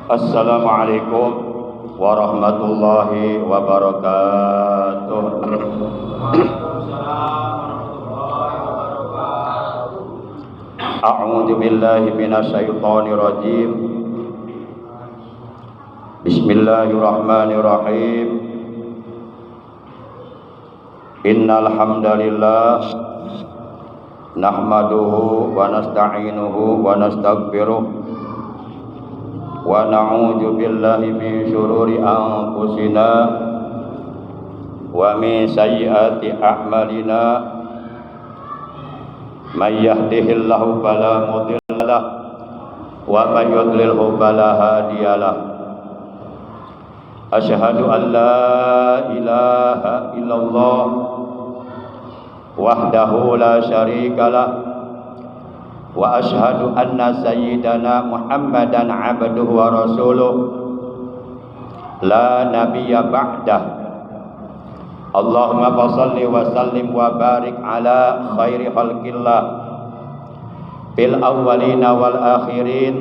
Assalamualaikum warahmatullahi wabarakatuh. A'udzu billahi minasyaitonir rajim. Bismillahirrahmanirrahim. Innal hamdalillah nahmaduhu wa nasta'inuhu wa nastaghfiruh wa na'udzu billahi min syururi anfusina wa min sayyiati a'malina. May yahdihillahu fala mudilla lahu wa may yudlilhu fala hadiyalah. Asyhadu an la ilaha illallah wahdahu la syarikalah wa ashhadu anna sayyidana Muhammadan abduhu wa rasuluh la nabiyya ba'dah. Allahumma shalli wa sallim wa barik ala khairi khalqillah fil awwalina wal akhirin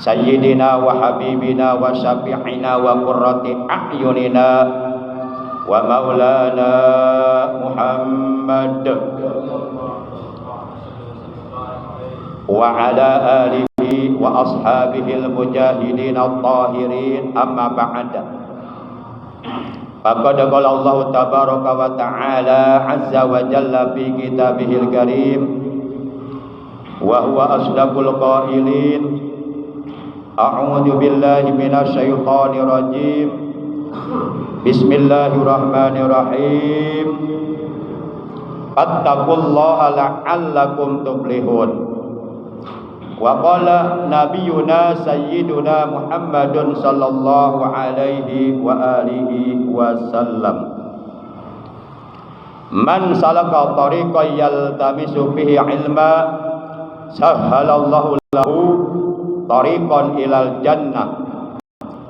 sayyidina wa habibina wa syafi'ina wa qurrati a'yunina wa maulana Muhammad wa ala alihi wa ashabihi al-mujahidin al-tahirin, amma ba'da. Faqad qala Allah tabaraka wa ta'ala azza wa jalla fi kitabihil karim wa huwa asdaqul qailin. A'udzu billahi minasy syaithanir rajim. Bismillahirrahmanirrahim. Fattaqullaha la'allakum tuflihun. Wa qala nabiyuna sayyiduna Muhammadun sallallahu alaihi wa alihi wasallam, man salaka tariqan yaltamisu fihi ilma sahhalallahu lahu tariqan ilal jannah.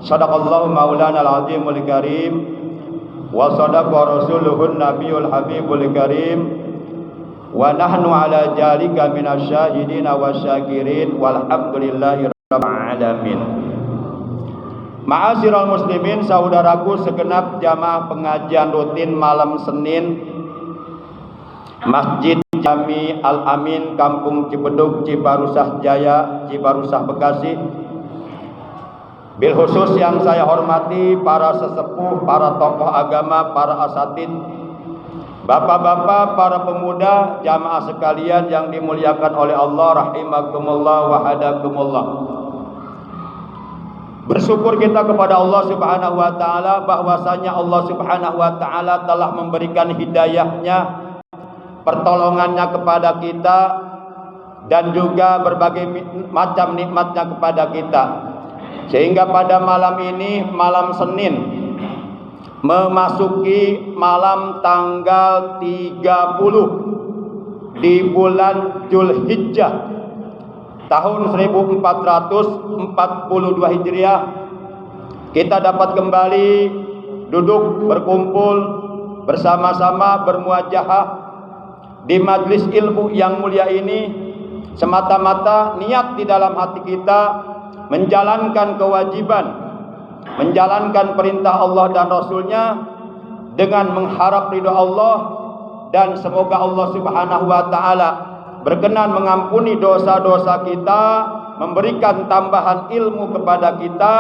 Sadaqallahu maulana al-azimul karim wa sadaqa rasuluhun nabiyul habibul karim wa nahnu ala jalika minasyahidina wasyakirin walhamdulillahi rabbil alamin. Ma'asyiral muslimin, saudaraku segenap jamaah pengajian rutin malam Senin Masjid Jami Al-Amin, Kampung Cipedug, Cibarusah Jaya, Cibarusah, Bekasi. Bil khusus yang saya hormati para sesepuh, para tokoh agama, para asatid, bapak-bapak, para pemuda, jamaah sekalian yang dimuliakan oleh Allah, rahimakumullah wa hadakumullah. Bersyukur kita kepada Allah Subhanahu wa taala bahwasanya Allah Subhanahu wa taala telah memberikan hidayahnya, pertolongannya kepada kita dan juga berbagai macam nikmatnya kepada kita. Sehingga pada malam ini, malam Senin, memasuki malam tanggal 30 di bulan Dzulhijjah tahun 1442 Hijriah, kita dapat kembali duduk berkumpul bersama-sama bermuajahah di majlis ilmu yang mulia ini semata-mata niat di dalam hati kita menjalankan kewajiban, menjalankan perintah Allah dan Rasulnya dengan mengharap ridha Allah, dan semoga Allah Subhanahu wa ta'ala berkenan mengampuni dosa-dosa kita, memberikan tambahan ilmu kepada kita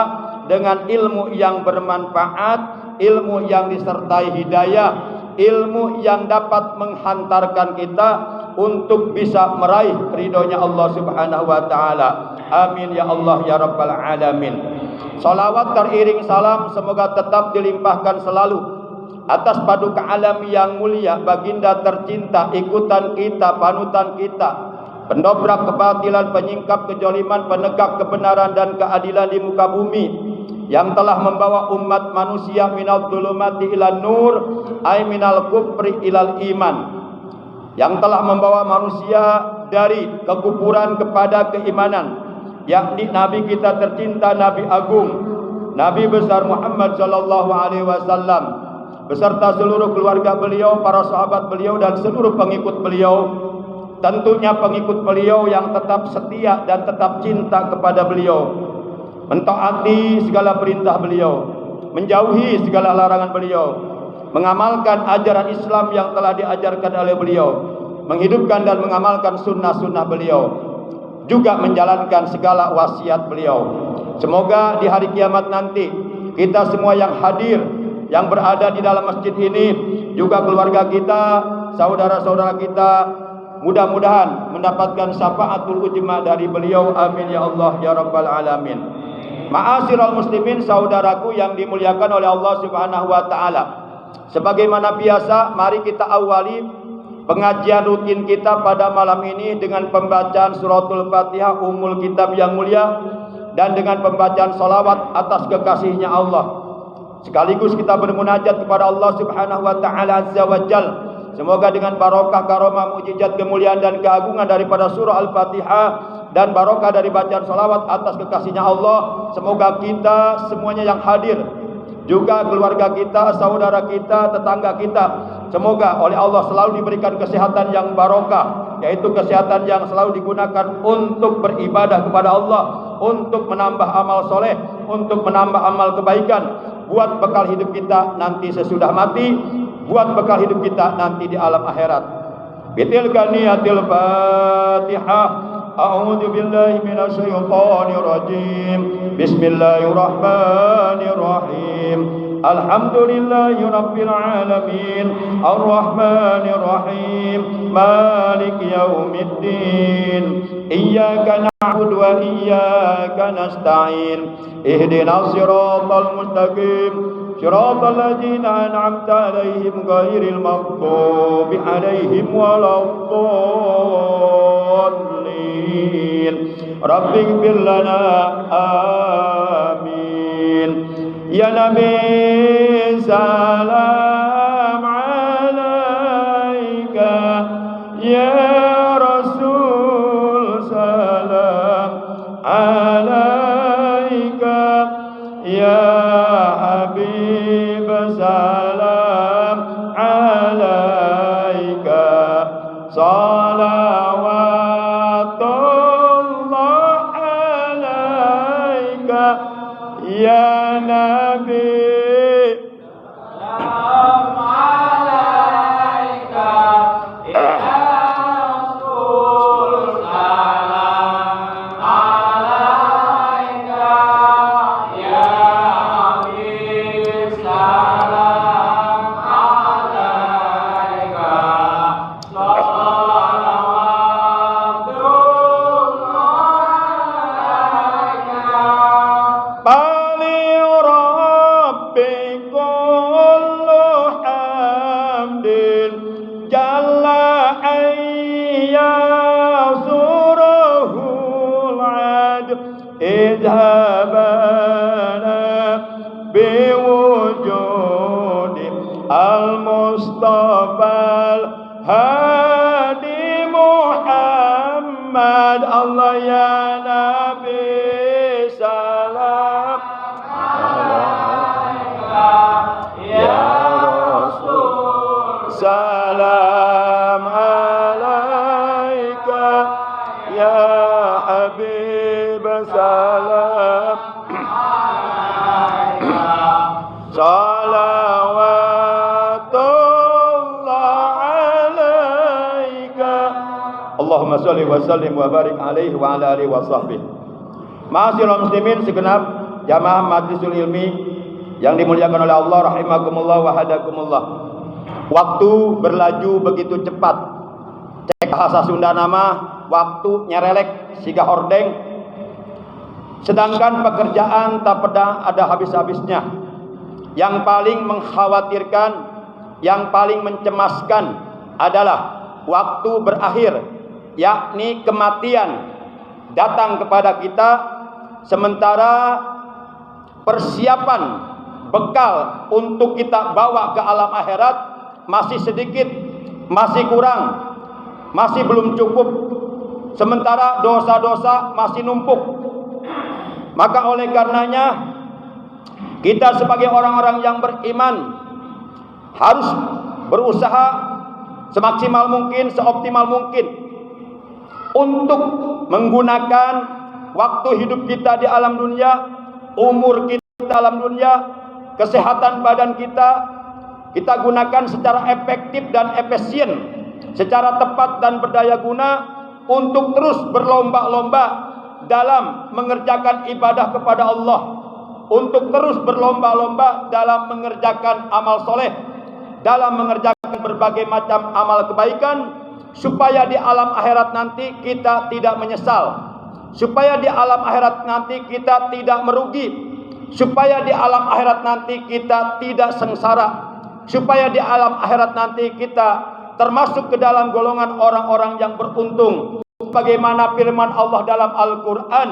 dengan ilmu yang bermanfaat, ilmu yang disertai hidayah, ilmu yang dapat menghantarkan kita untuk bisa meraih ridhonya Allah Subhanahu wa ta'ala. Amin ya Allah ya Rabbal alamin. Salawat teriring salam semoga tetap dilimpahkan selalu atas paduka alam yang mulia, baginda tercinta, ikutan kita, panutan kita, pendobrak kebatilan, penyingkap kejoliman, penegak kebenaran dan keadilan di muka bumi, yang telah membawa umat manusia minal dhulumati ilan nur, ay minal kufri ilal iman, yang telah membawa manusia dari kekufuran kepada keimanan, yakni Nabi kita tercinta, Nabi Agung, Nabi besar Muhammad sallallahu alaihi wasallam beserta seluruh keluarga beliau, para sahabat beliau dan seluruh pengikut beliau. Tentunya pengikut beliau yang tetap setia dan tetap cinta kepada beliau. mentaati segala perintah beliau, menjauhi segala larangan beliau, mengamalkan ajaran Islam yang telah diajarkan oleh beliau, menghidupkan dan mengamalkan sunnah-sunnah beliau, juga menjalankan segala wasiat beliau. Semoga di hari kiamat nanti kita semua yang hadir, yang berada di dalam masjid ini, juga keluarga kita, saudara-saudara kita, mudah-mudahan mendapatkan syafaatul ujma dari beliau. Amin ya Allah ya rabbal alamin. Ma'asyiral muslimin, saudaraku yang dimuliakan oleh Allah Subhanahu wa taala. Sebagaimana biasa, mari kita awali pengajian rutin kita pada malam ini dengan pembacaan suratul Fatihah, ummul kitab yang mulia, dan dengan pembacaan salawat atas kekasihnya Allah. Sekaligus kita bermunajat kepada Allah Subhanahu wa taala azza wa jalla. Semoga dengan barokah karomah mukjizat kemuliaan dan keagungan daripada surah Al-Fatihah dan barokah dari bacaan salawat atas kekasihnya Allah, semoga kita semuanya yang hadir, juga keluarga kita, saudara kita, tetangga kita, semoga oleh Allah selalu diberikan kesehatan yang barokah, yaitu kesehatan yang selalu digunakan untuk beribadah kepada Allah, untuk menambah amal soleh, untuk menambah amal kebaikan, buat bekal hidup kita nanti sesudah mati, buat bekal hidup kita nanti di alam akhirat. Bitilka niyatil Fatihah. A'udzu billahi minasy syaithanir rajim. Bismillahirrahmanirrahim. Alhamdulillahi rabbil alamin. Arrahmanir rahim. Maliki yaumiddin. Iyyaka na'budu wa iyyaka nasta'in. Ihdinas siratal mustaqim. Siratal ladzina an'amta 'alaihim ghairil maghdubi 'alaihim waladdallin. Rabbighfir lana amin. Ya Nabi salam 'alaika, ya Rasul salam 'alaika, ya Habib salam 'alaika, salawatullah 'alaika, ya Nabi salam 'alaika, ya Rasul salam 'alaika, ya Habib salam 'alaika, salawatullah 'alaika. Bali Rabbi kullu hamdin jalla ayya surahul ad idhabana biwujudi al-Mustafa al-Hadi Muhammad. Allah ya Nabi salam 'alaika, ya Rasul salam 'alaika, ya Habib salam 'alaika, salawatullah 'alaika. Allahumma sholli wa sallim wa barik alaihi wa ala alihi wa sahbihi. Ma'asyiral muslimin segenap jamaah majlisul ilmi yang dimuliakan oleh Allah rahimakumullah wa hadakumullah. Waktu berlaju begitu cepat. Cek bahasa Sunda nama waktu nyerelek siga hordeng. Sedangkan pekerjaan tak pernah ada habis-habisnya. Yang paling mengkhawatirkan, yang paling mencemaskan adalah waktu berakhir, yakni kematian datang kepada kita, sementara persiapan bekal untuk kita bawa ke alam akhirat masih sedikit, masih kurang, masih belum cukup, sementara dosa-dosa masih numpuk. Maka oleh karenanya kita sebagai orang-orang yang beriman harus berusaha semaksimal mungkin, seoptimal mungkin untuk menggunakan waktu hidup kita di alam dunia umur kita dalam dunia, kesehatan badan kita gunakan secara efektif dan efisien, secara tepat dan berdaya guna untuk terus berlomba-lomba dalam mengerjakan ibadah kepada Allah, untuk terus berlomba-lomba dalam mengerjakan amal soleh, dalam mengerjakan berbagai macam amal kebaikan, supaya di alam akhirat nanti kita tidak menyesal, supaya di alam akhirat nanti kita tidak merugi, supaya di alam akhirat nanti kita tidak sengsara, supaya di alam akhirat nanti kita termasuk ke dalam golongan orang-orang yang beruntung. Bagaimana firman Allah dalam Al-Quran,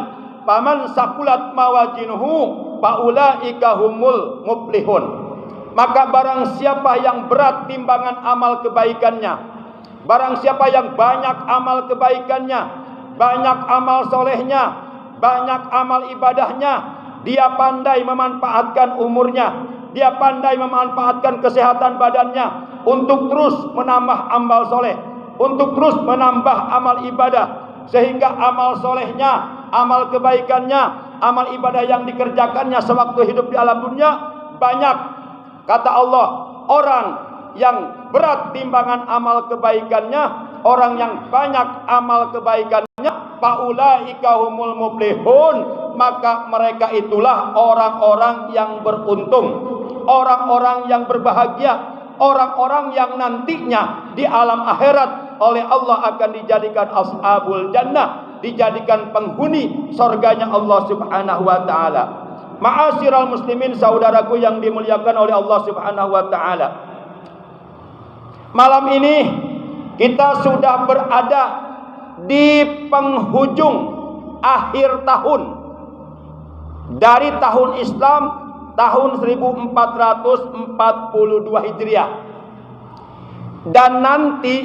"Faman sakulat mawazinuhu faulaika humul muflihun." Maka barang siapa yang berat timbangan amal kebaikannya, barang siapa yang banyak amal kebaikannya, banyak amal solehnya, banyak amal ibadahnya, dia pandai memanfaatkan umurnya, dia pandai memanfaatkan kesehatan badannya untuk terus menambah amal soleh, untuk terus menambah amal ibadah, sehingga amal solehnya, amal kebaikannya, amal ibadah yang dikerjakannya sewaktu hidup di alam dunia banyak. Kata Allah, orang yang berat timbangan amal kebaikannya, orang yang banyak amal kebaikannya, faulaika humul muflihun, maka mereka itulah orang-orang yang beruntung, orang-orang yang berbahagia, orang-orang yang nantinya di alam akhirat oleh Allah akan dijadikan ashabul jannah, dijadikan penghuni surganya Allah Subhanahu wa taala. Ma'asyiral muslimin, saudaraku yang dimuliakan oleh Allah Subhanahu wa taala. Malam ini kita sudah berada di penghujung akhir tahun dari tahun Islam, tahun 1442 Hijriah. Dan nanti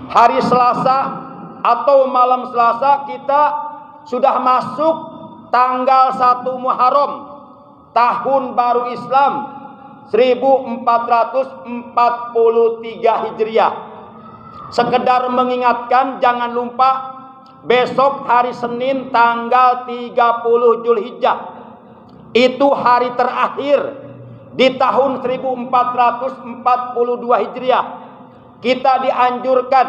hari Selasa atau malam Selasa kita sudah masuk tanggal 1 Muharram, tahun baru Islam 1443 Hijriah. Sekedar mengingatkan, jangan lupa besok hari Senin tanggal 30 Zulhijjah, itu hari terakhir di tahun 1442 Hijriah. Kita dianjurkan,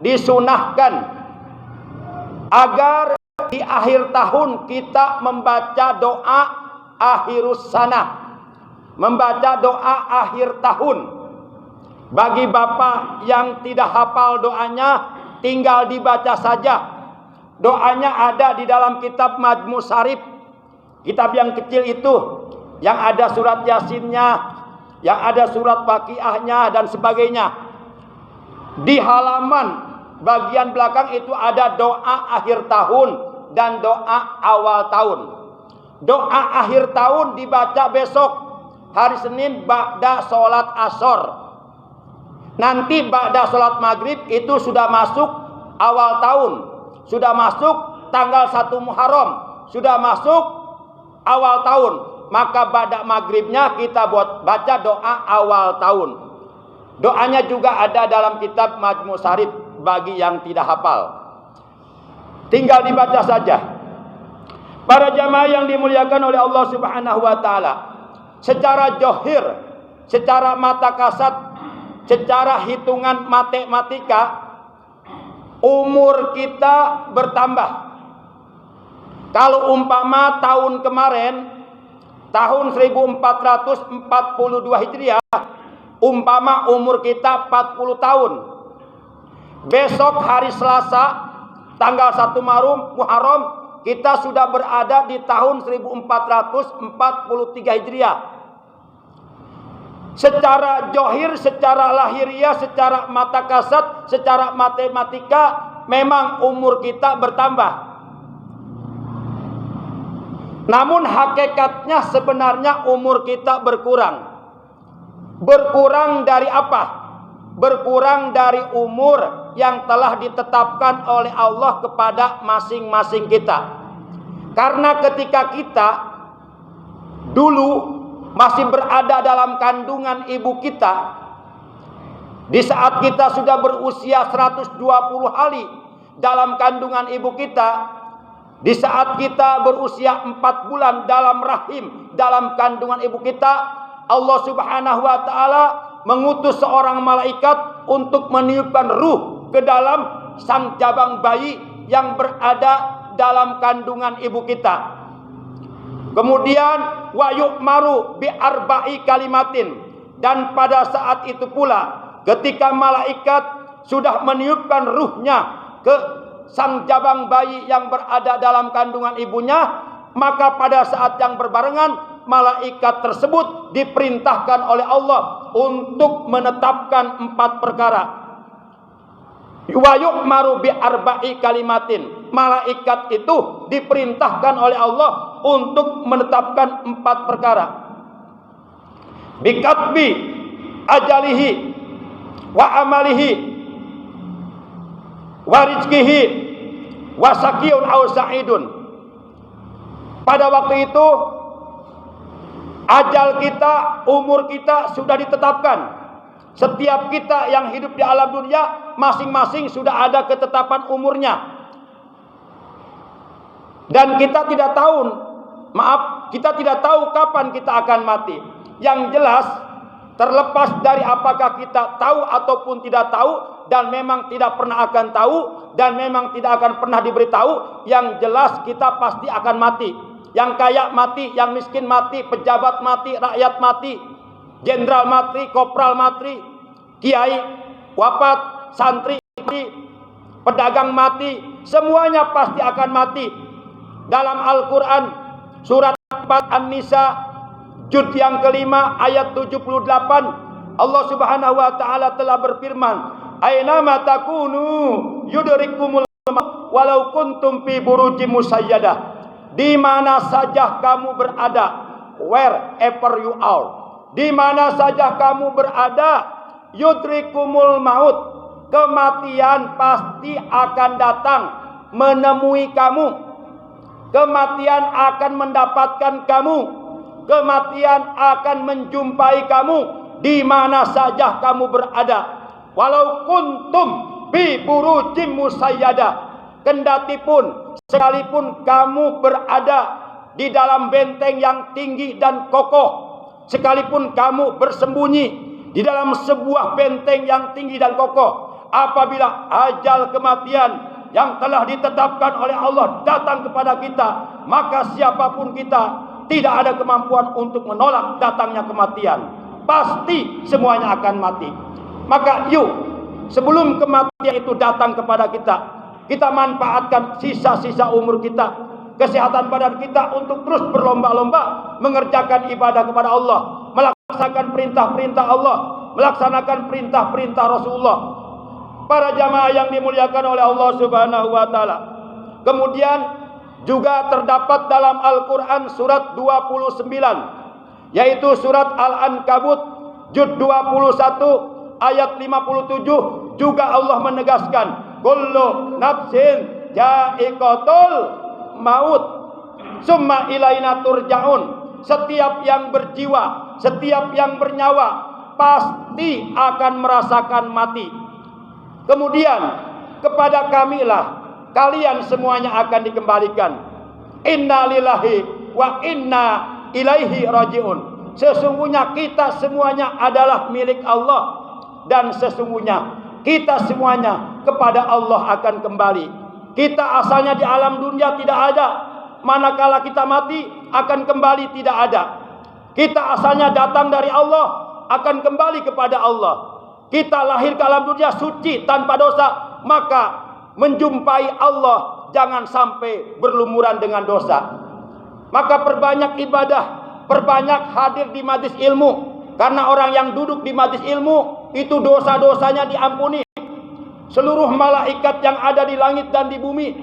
disunahkan agar di akhir tahun kita membaca doa akhirus sanah, membaca doa akhir tahun. Bagi bapak yang tidak hafal doanya, tinggal dibaca saja. Doanya ada di dalam kitab Majmu' Syarif, kitab yang kecil itu, yang ada surat Yasinnya, yang ada surat Waqiahnya dan sebagainya. Di halaman bagian belakang itu ada doa akhir tahun dan doa awal tahun. Doa akhir tahun dibaca besok hari Senin ba'da sholat asor. Nanti ba'da sholat maghrib itu sudah masuk awal tahun, sudah masuk tanggal 1 Muharram, sudah masuk awal tahun. Maka ba'da maghribnya kita buat baca doa awal tahun. Doanya juga ada dalam kitab Majmu' Syarif bagi yang tidak hafal. Tinggal dibaca saja. Para jamaah yang dimuliakan oleh Allah Subhanahu wa taala, secara johir, secara mata kasat, secara hitungan matematika, umur kita bertambah. Kalau umpama tahun kemarin, tahun 1442 Hijriah, umpama umur kita 40 tahun. Besok hari Selasa tanggal 1 Muharram kita sudah berada di tahun 1443 Hijriah. Secara johir, secara lahiriah, secara mata kasat, secara matematika, memang umur kita bertambah. Namun hakikatnya sebenarnya umur kita berkurang. Berkurang dari apa? Berkurang dari umur yang telah ditetapkan oleh Allah kepada masing-masing kita. Karena ketika kita dulu masih berada dalam kandungan ibu kita, di saat kita sudah berusia 120 hari dalam kandungan ibu kita, Di saat kita berusia 4 bulan dalam rahim, dalam kandungan ibu kita, Allah Subhanahu wa taala mengutus seorang malaikat untuk meniupkan ruh ke dalam sang jabang bayi yang berada dalam kandungan ibu kita. Kemudian wa yu'maru bi arba'i kalimatin, dan pada saat itu pula ketika malaikat sudah meniupkan ruhnya ke sang jabang bayi yang berada dalam kandungan ibunya, maka pada saat yang berbarengan malaikat tersebut diperintahkan oleh Allah untuk menetapkan 4 perkara. Wa yu'maru bi arba'i kalimatin. Malaikat itu diperintahkan oleh Allah untuk menetapkan 4 perkara. Bi katbi ajalihi wa amalihi wa rizqihi wa sakiyun aw sa'idun. Pada waktu itu ajal kita, umur kita sudah ditetapkan. Setiap kita yang hidup di alam dunia masing-masing sudah ada ketetapan umurnya. Dan kita tidak tahu, kita tidak tahu kapan kita akan mati. Yang jelas, terlepas dari apakah kita tahu ataupun tidak tahu, dan memang tidak pernah akan tahu, dan memang tidak akan pernah diberitahu, yang jelas kita pasti akan mati. Yang kaya mati, yang miskin mati, pejabat mati, rakyat mati, jenderal mati, kopral mati, kiai wafat, santri mati, pedagang mati, semuanya pasti akan mati. Dalam Al-Quran surat 4 An-Nisa juz yang kelima ayat 78, Allah Subhanahu wa taala telah berfirman, "Ainama takunu yudrikumul maut walau kuntum fi burujim musayyadah." Di mana saja kamu berada, wherever you are, di mana saja kamu berada, yudrikumul maut, kematian pasti akan datang menemui kamu. Kematian akan mendapatkan kamu. Kematian akan menjumpai kamu di mana saja kamu berada. Walau kuntum bi burujim musayyadah, kendati pun sekalipun kamu berada di dalam benteng yang tinggi dan kokoh, sekalipun kamu bersembunyi di dalam sebuah benteng yang tinggi dan kokoh, apabila ajal kematian yang telah ditetapkan oleh Allah datang kepada kita, maka siapapun kita tidak ada kemampuan untuk menolak datangnya kematian. Pasti semuanya akan mati. Maka yuk, sebelum kematian itu datang kepada kita manfaatkan sisa-sisa umur kita, kesehatan badan kita untuk terus berlomba-lomba mengerjakan ibadah kepada Allah, melaksanakan perintah-perintah Allah, melaksanakan perintah-perintah Rasulullah. Para jamaah yang dimuliakan oleh Allah Subhanahu wa taala. Kemudian juga terdapat dalam Al-Qur'an surat 29, yaitu surat Al-Ankabut juz 21 ayat 57, juga Allah menegaskan, kullu nafsin ja'iqatul maut summa ilaina turja'un. Setiap yang berjiwa, setiap yang bernyawa pasti akan merasakan mati. Kemudian kepada kamilah kalian semuanya akan dikembalikan. Inna lillahi wa inna ilaihi raji'un. Sesungguhnya kita semuanya adalah milik Allah, dan sesungguhnya kita semuanya kepada Allah akan kembali. Kita asalnya di alam dunia tidak ada, manakala kita mati akan kembali tidak ada. Kita asalnya datang dari Allah, akan kembali kepada Allah. Kita lahir ke alam dunia suci tanpa dosa, maka menjumpai Allah jangan sampai berlumuran dengan dosa. Maka perbanyak ibadah, perbanyak hadir di majlis ilmu, karena orang yang duduk di majlis ilmu itu dosa-dosanya diampuni. Seluruh malaikat yang ada di langit dan di bumi,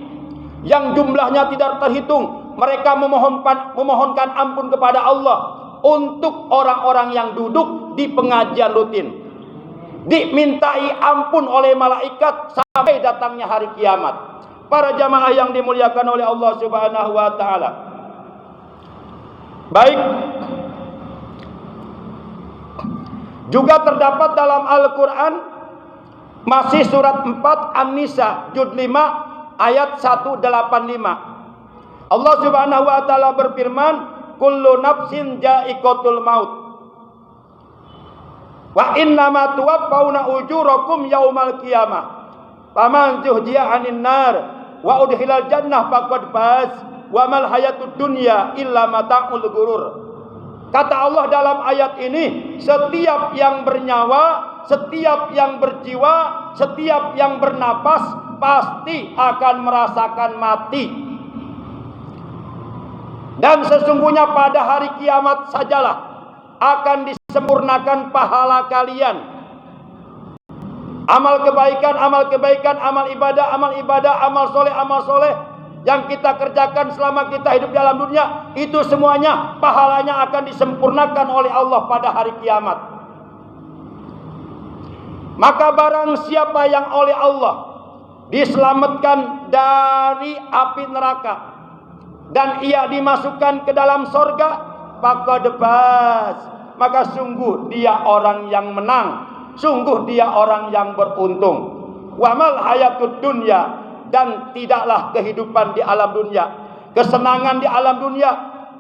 yang jumlahnya tidak terhitung, mereka memohonkan ampun kepada Allah untuk orang-orang yang duduk di pengajian rutin. Dimintai ampun oleh malaikat sampai datangnya hari kiamat. Para jamaah yang dimuliakan oleh Allah Subhanahu wa taala. Baik, juga terdapat dalam Al-Quran masih surat 4 An-Nisa juz 5 ayat 185. Allah Subhanahu wa taala berfirman, kullu nafsin ja'iqatul maut. Wa innama tuwaffawna ujurakum yaumal qiyamah. Faman zuhziya 'anil nar wa udkhilal jannah faqad faz. Wa mal hayatud dunya illa mata'ul ghurur. Kata Allah dalam ayat ini, setiap yang bernyawa, setiap yang berjiwa, setiap yang bernapas pasti akan merasakan mati. Dan sesungguhnya pada hari kiamat sajalah akan disempurnakan pahala kalian. Amal kebaikan, amal ibadah, amal soleh yang kita kerjakan selama kita hidup dalam dunia, itu semuanya pahalanya akan disempurnakan oleh Allah pada hari kiamat. Maka barang siapa yang oleh Allah diselamatkan dari api neraka dan ia dimasukkan ke dalam sorga, maka sungguh dia orang yang menang, sungguh dia orang yang beruntung. Wamal hayatud dunya, dan tidaklah kehidupan di alam dunia, kesenangan di alam dunia,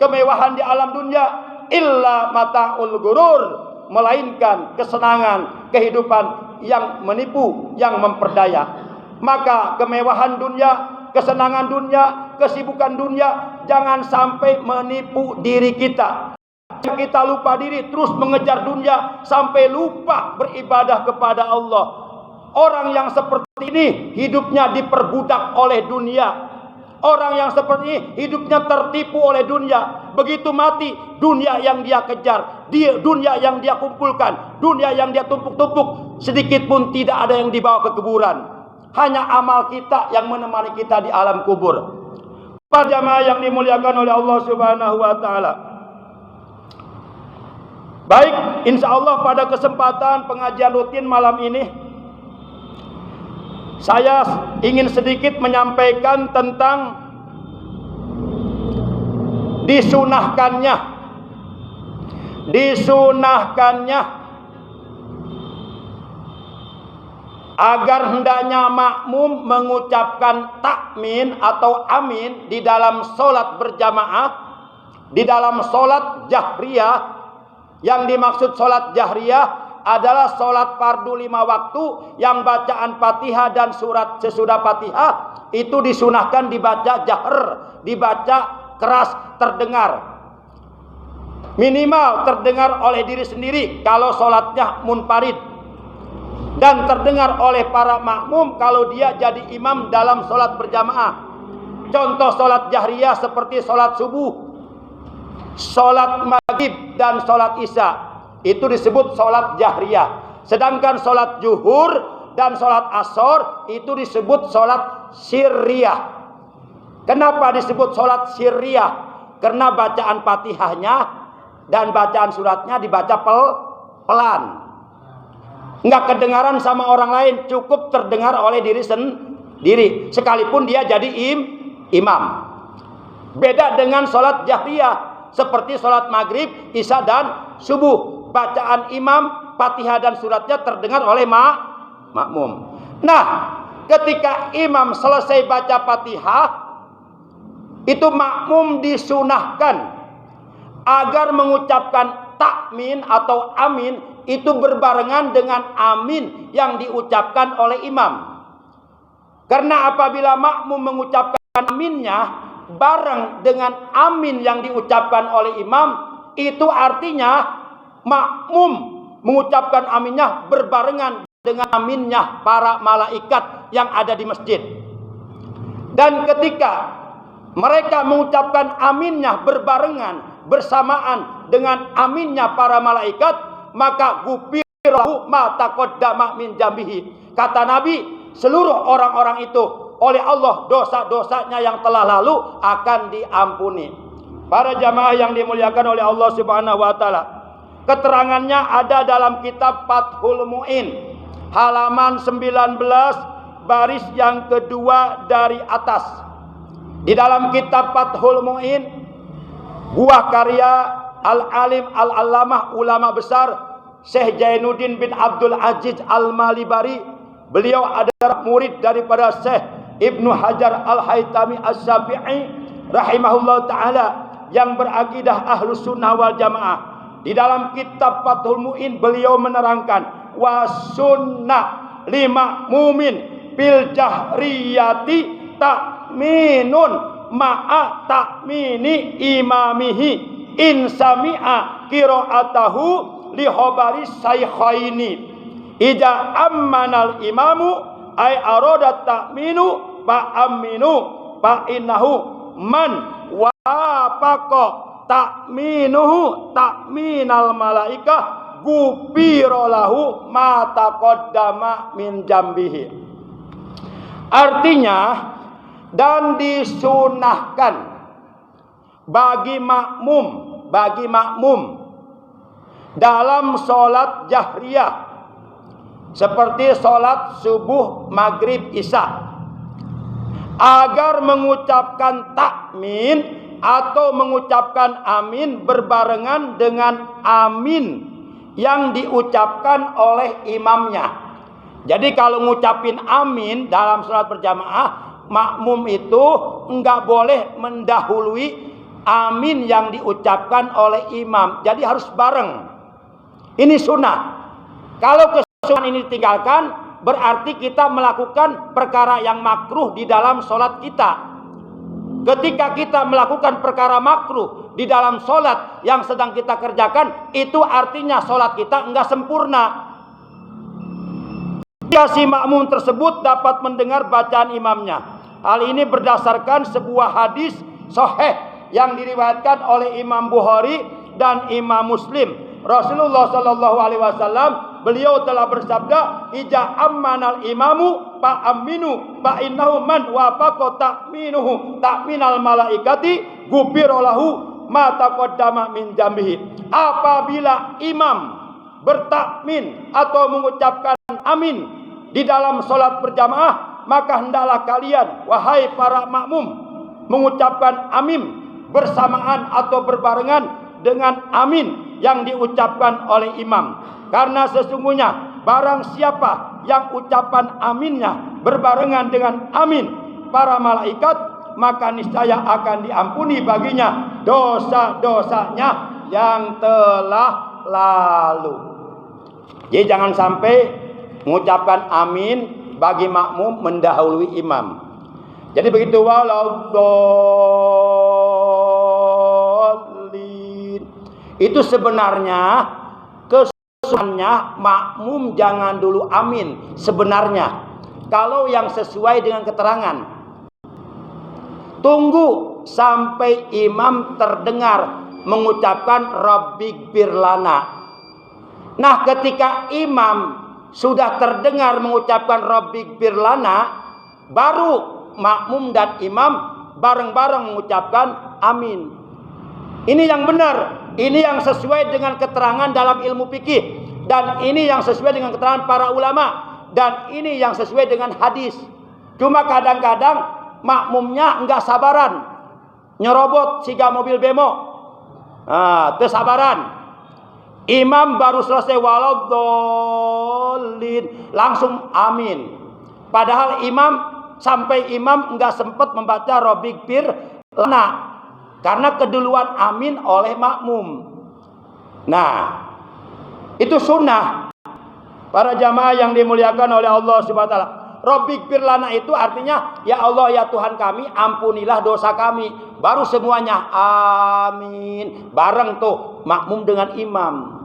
kemewahan di alam dunia, illa mata'ul ghurur, melainkan kesenangan kehidupan yang menipu, yang memperdaya. Maka kemewahan dunia, kesenangan dunia, kesibukan dunia jangan sampai menipu diri kita. Kita lupa diri, terus mengejar dunia sampai lupa beribadah kepada Allah. Orang yang seperti ini hidupnya diperbudak oleh dunia. Orang yang seperti ini hidupnya tertipu oleh dunia. Begitu mati, dunia yang dia kejar, dunia yang dia kumpulkan, dunia yang dia tumpuk-tumpuk, sedikit pun tidak ada yang dibawa ke kuburan. Hanya amal kita yang menemani kita di alam kubur. Para jamaah yang dimuliakan oleh Allah Subhanahu wa taala. Baik, insya Allah pada kesempatan pengajian rutin malam ini, saya ingin sedikit menyampaikan tentang disunahkannya agar hendaknya makmum mengucapkan takmin atau amin di dalam sholat berjamaah, di dalam sholat jahriyah. Yang dimaksud sholat jahriyah adalah sholat fardu 5 waktu yang bacaan Fatihah dan surat sesudah Fatihah itu disunahkan dibaca jahr, dibaca keras, terdengar. Minimal terdengar oleh diri sendiri kalau sholatnya munfarid, dan terdengar oleh para makmum kalau dia jadi imam dalam sholat berjamaah. Contoh sholat jahriyah seperti sholat subuh, sholat maghrib, dan sholat isya, itu disebut sholat jahriyah. Sedangkan sholat zuhur dan sholat asor itu disebut sholat sirriyah. Kenapa disebut sholat sirriyah? Karena bacaan Fatihahnya dan bacaan suratnya dibaca pelan, nggak kedengaran sama orang lain, cukup terdengar oleh diri sendiri, sekalipun dia jadi imam. Beda dengan sholat jahriyah seperti sholat maghrib, isya, dan subuh. Bacaan imam, Fatihah dan suratnya terdengar oleh makmum. Nah, ketika imam selesai baca Fatihah, itu makmum disunahkan agar mengucapkan takmin atau amin itu berbarengan dengan amin yang diucapkan oleh imam. Karena apabila makmum mengucapkan aminnya bareng dengan amin yang diucapkan oleh imam, itu artinya makmum mengucapkan aminnya berbarengan dengan aminnya para malaikat yang ada di masjid. Dan ketika mereka mengucapkan aminnya berbarengan bersamaan dengan aminnya para malaikat, maka gufirahu ma taqaddama min jambihi. Kata Nabi, seluruh orang-orang itu oleh Allah dosa-dosanya yang telah lalu akan diampuni. Para jamaah yang dimuliakan oleh Allah Subhanahu wa taala, keterangannya ada dalam kitab Fathul Mu'in, halaman 19, baris yang kedua dari atas. Di dalam kitab Fathul Mu'in, buah karya Al-Alim Al-Allamah, ulama besar Syekh Jainuddin bin Abdul Aziz Al-Malibari. Beliau adalah murid daripada Syekh Ibnu Hajar Al-Haytami As-Syafi'i. rahimahullah ta'ala yang berakidah ahlus sunnah wal jamaah, di dalam kitab Fathul Mu'in beliau menerangkan wasunnah lima mumin bil jahriyati ta'minun ma'a ta'mini imamihi in sami'a qira'atahu li khabari saykhaini ida ammanal imamu ay arodat ta'minu fa'aminu fa'innahu man wafaqa ta'minuhu ta'minal malaikah gufira lahu ma taqaddama min jambihi. Artinya, dan disunahkan bagi makmum dalam sholat jahriyah seperti sholat subuh, maghrib, isya, agar mengucapkan takmin atau mengucapkan amin berbarengan dengan amin yang diucapkan oleh imamnya. Jadi kalau ngucapin amin dalam sholat berjamaah, makmum itu enggak boleh mendahului amin yang diucapkan oleh imam. Jadi harus bareng. Ini sunnah. Kalau kesunahan ini ditinggalkan, berarti kita melakukan perkara yang makruh di dalam sholat kita. Ketika kita melakukan perkara makruh di dalam sholat yang sedang kita kerjakan, itu artinya sholat kita enggak sempurna. Jika si makmum tersebut dapat mendengar bacaan imamnya. Hal ini berdasarkan sebuah hadis sahih yang diriwayatkan oleh Imam Bukhari dan Imam Muslim. Rasulullah Shallallahu Alaihi Wasallam beliau telah bersabda, "Ija ammanal imamu fa aminu fa innahu man wafaqa ta'minuhu ta'minal malaikati ghufira lahu ma taqaddama min jambihi." Apabila imam bertakmin atau mengucapkan amin di dalam sholat berjamaah, maka hendaklah kalian, wahai para makmum, mengucapkan amin bersamaan atau berbarengan dengan amin yang diucapkan oleh imam. Karena sesungguhnya barang siapa yang ucapan aminnya berbarengan dengan amin para malaikat, maka niscaya akan diampuni baginya dosa-dosanya yang telah lalu. Jadi jangan sampai mengucapkan amin bagi makmum mendahului imam. Jadi begitu, waladdallin. Itu sebenarnya kesunahannya makmum jangan dulu amin sebenarnya. Kalau yang sesuai dengan keterangan, tunggu sampai imam terdengar mengucapkan Rabbighfir lana. Nah, ketika imam sudah terdengar mengucapkan Rabbighfir lana, baru makmum dan imam bareng-bareng mengucapkan amin. Ini yang benar, ini yang sesuai dengan keterangan dalam ilmu fikih, dan ini yang sesuai dengan keterangan para ulama, dan ini yang sesuai dengan hadis. Cuma kadang-kadang makmumnya enggak sabaran, nyerobot siga mobil bemo. Kesabaran. Imam baru selesai waladdallin, langsung amin. Padahal sampai imam enggak sempat membaca Rabbighfir lana, karena keduluan amin oleh makmum. Nah, itu sunnah. Para jamaah yang dimuliakan oleh Allah Subhanahu wa taala. Rabbighfir lana itu artinya, ya Allah ya Tuhan kami, ampunilah dosa kami. Baru semuanya amin. Bareng tuh makmum dengan imam.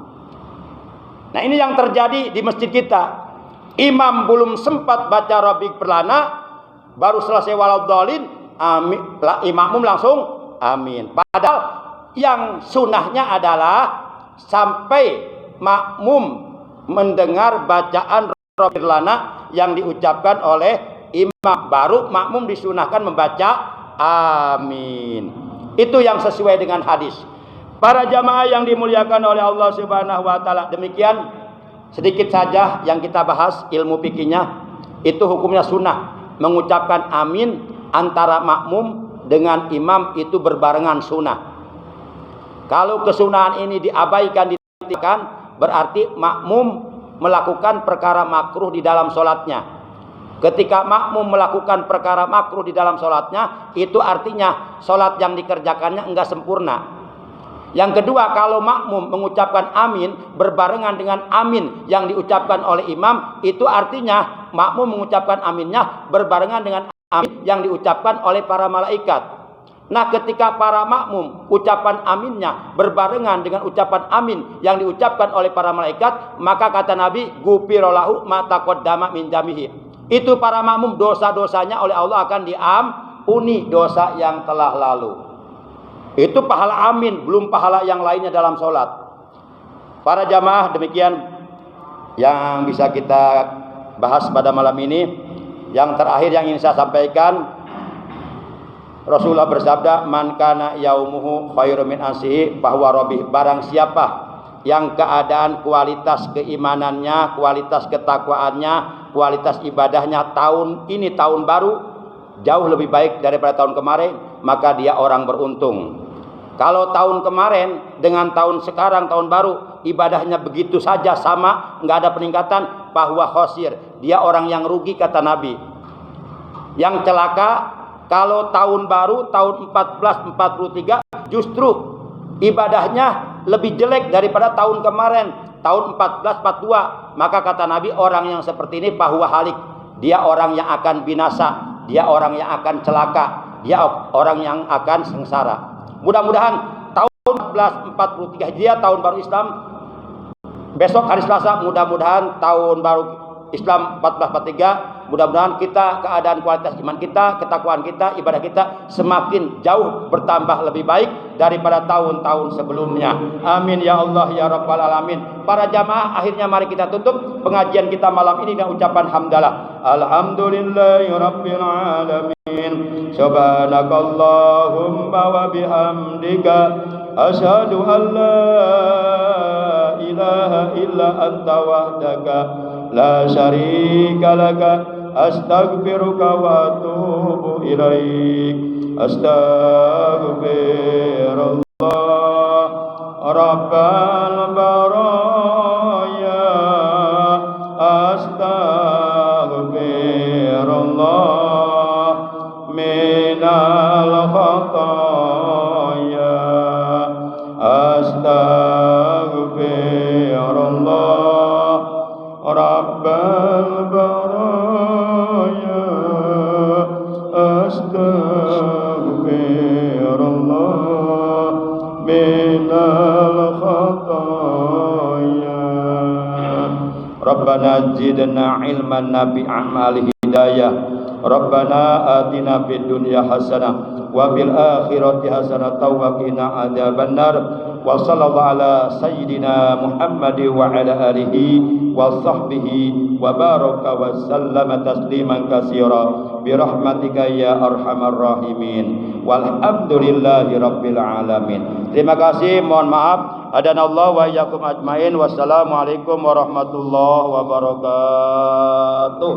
Nah, ini yang terjadi di masjid kita. Imam belum sempat baca Rabbighfir lana, baru selesai waladdallin, makmum langsung amin. Padahal yang sunnahnya adalah sampai makmum mendengar bacaan Rabbighfir lana yang diucapkan oleh imam, baru makmum disunahkan membaca amin. Itu yang sesuai dengan hadis. Para jamaah yang dimuliakan oleh Allah Subhanahu wa taala, demikian sedikit saja yang kita bahas ilmu fikihnya. Itu hukumnya sunnah. Mengucapkan amin antara makmum dengan imam itu berbarengan sunnah. Kalau kesunahan ini diabaikan, berarti makmum melakukan perkara makruh di dalam sholatnya. Ketika makmum melakukan perkara makruh di dalam sholatnya, itu artinya sholat yang dikerjakannya enggak sempurna. Yang kedua, kalau makmum mengucapkan amin berbarengan dengan amin yang diucapkan oleh imam, itu artinya makmum mengucapkan aminnya berbarengan dengan amin yang diucapkan oleh para malaikat. Nah, ketika para makmum ucapan aminnya berbarengan dengan ucapan amin yang diucapkan oleh para malaikat, maka kata Nabi, gufirolahu ma taqaddama min dzambihi. Itu para makmum dosa-dosanya oleh Allah akan diampuni dosa yang telah lalu. Itu pahala amin, belum pahala yang lainnya dalam sholat. Para jamaah, demikian yang bisa kita bahas pada malam ini. Yang terakhir yang ingin saya sampaikan, Rasulullah bersabda, man kana yaumuhu khairum min ansihi bahwa robih. Barang siapa yang keadaan kualitas keimanannya, kualitas ketakwaannya, kualitas ibadahnya tahun ini, tahun baru, jauh lebih baik daripada tahun kemarin, maka dia orang beruntung. Kalau tahun kemarin dengan tahun sekarang, tahun baru, ibadahnya begitu saja sama, nggak ada peningkatan, bahwa khosir, dia orang yang rugi kata Nabi. Yang celaka, kalau tahun baru, tahun 1443, justru ibadahnya lebih jelek daripada tahun kemarin, tahun 1442. Maka kata Nabi, orang yang seperti ini bahwa halik, dia orang yang akan binasa, dia orang yang akan celaka, dia orang yang akan sengsara. Mudah-mudahan tahun 1443 Hijriah, tahun baru Islam, besok hari Selasa, mudah-mudahan tahun baru Islam 1443, mudah-mudahan kita, keadaan kualitas iman kita, ketakwaan kita, ibadah kita semakin jauh bertambah lebih baik daripada tahun-tahun sebelumnya. Amin ya Allah ya Rabbal Alamin. Para jamaah, akhirnya mari kita tutup pengajian kita malam ini dengan ucapan hamdalah. Alhamdulillahi Rabbil Alamin. Subhanakallahumma wa bihamdika asyhadu an la ilaha illa anta wahdaka la syarika laka astaghfiruka wa atubu ilaik. Astaghfirullah rabbal baraya, astaghfirullah minal khataya, astaghfirullah rabbal baraya, astaghfirullah minal khataya. Rabbana zidna ilman nafi'an ma'al hidayah. Rabbana atina fid dunya hasanah wa fil akhirati hasanah wa qina adzabannar. Wa sallallahu ala sayyidina Muhammad wa ala alihi wa sahbihi wa baraka wa sallama tasliman katsira bi rahmatika ya arhamar rahimin. Walhamdulillahi rabbil alamin. Terima kasih, mohon maaf. Hadanallahu wa iyyakum ajmain. Wassalamualaikum warahmatullahi wabarakatuh.